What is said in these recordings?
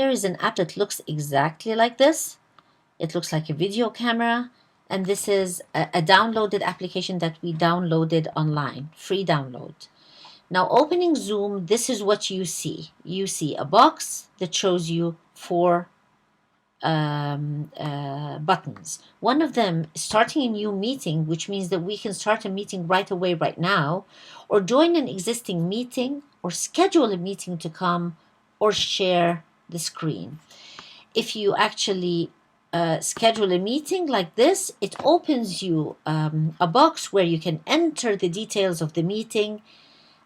Here is an app that looks exactly like this. It looks like a video camera, and this is a downloaded application that we downloaded online, free download. Now, opening Zoom, this is what you see. You see a box that shows you four buttons. One of them is starting a new meeting, which means that we can start a meeting right away, right now, or join an existing meeting, or schedule a meeting to come, or share the screen. If you actually schedule a meeting like this, it opens you a box where you can enter the details of the meeting,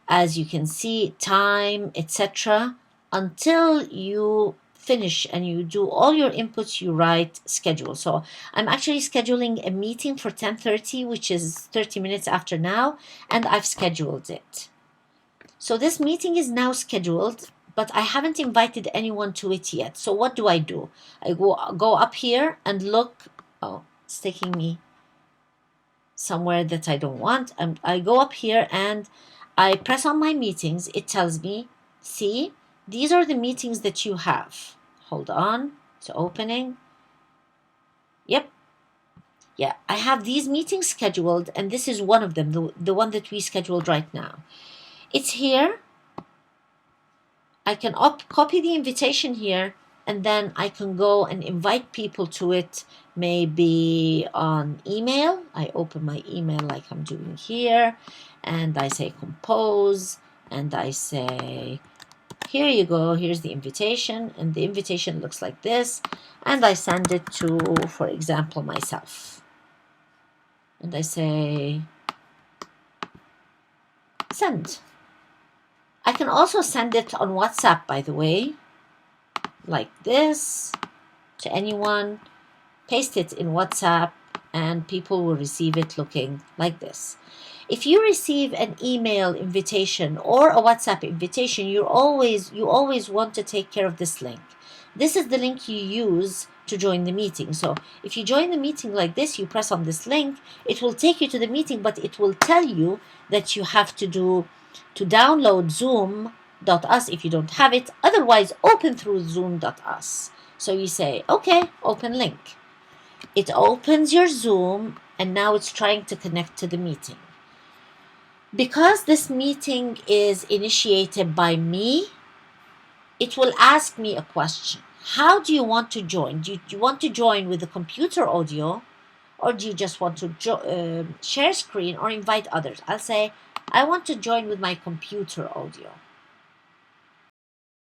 as you can see, time, etc., until you finish and you do all your inputs. You write schedule. So I'm actually scheduling a meeting for 10:30, which is 30 minutes after now, and I've scheduled it. So this meeting is now scheduled, but I haven't invited anyone to it yet. So what do? I go up here and look. Oh, it's taking me somewhere that I don't want. I go up here and I press on my meetings. It tells me, see, these are the meetings that you have. Hold on, it's opening. Yep. Yeah, I have these meetings scheduled, and this is one of them, the one that we scheduled right now. It's here. I can copy the invitation here, and then I can go and invite people to it, maybe on email. I open my email like I'm doing here, and I say compose, and I say, here you go, here's the invitation, and the invitation looks like this, and I send it to, for example, myself. And I say, send. I can also send it on WhatsApp, by the way, like this, to anyone, paste it in WhatsApp, and people will receive it looking like this. If you receive an email invitation or a WhatsApp invitation, you always want to take care of this link. This is the link you use to join the meeting. So if you join the meeting like this, you press on this link, it will take you to the meeting, but it will tell you that you have to download Zoom.us if you don't have it. Otherwise, open through Zoom.us. So you say, okay, open link. It opens your Zoom, and now it's trying to connect to the meeting. Because this meeting is initiated by me, it will ask me a question. How do you want to join? Do you want to join with the computer audio, or do you just want to share screen or invite others? I'll say, I want to join with my computer audio.